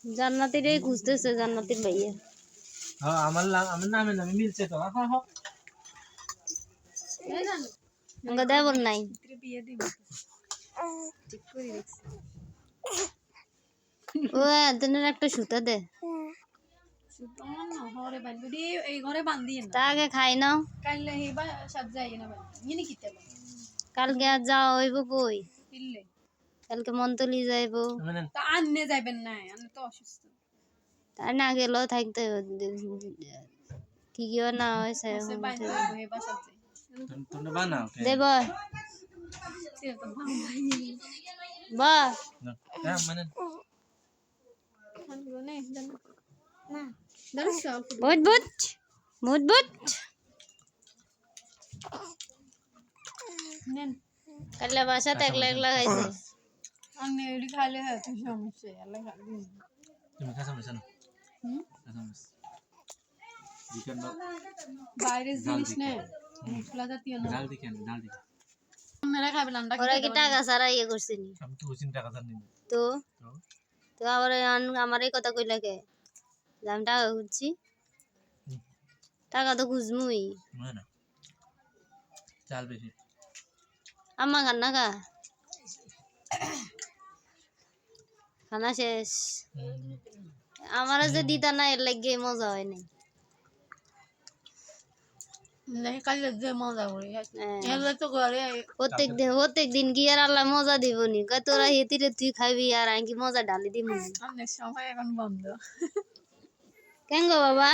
জান্নাতিরে খুঁজতেছে জান্নাতির ভাইয়া। হ্যাঁ আমার নামে নামে মিলছে তো। হ্যাঁ হ্যাঁ আমাকে দেবর নাই। ও এতনের একটা সুতা দে। তা আগে খাই নাও। কালকে আর যাওয়া হইব কই? কালকে মন্তলি যাইব। তাই না গেলেও থাকতে কি কি না হয়েছে দেব বা বুট বুট বুট বুট কাল্লা বাসাতে একলা একলা খাইছে। ওরা কি টাকা ছাড়া ইয়ে করছে নি? তো তো আবার আমার এই কথা কইলা কে? যে আমি টাকা খুঁজছি, টাকা তো খুঁজমুই। আম্মা খান্না খা, খানা শেষ। আমার যে দিতা না এর লাগে মজা হয় নাই। প্রত্যেক দিন কি আর আল্লাহ মজা দিব নি? তোরা হেতিরে তুই খাবি আর আমি কি মজা ঢালি দিব? কেন গো বাবা?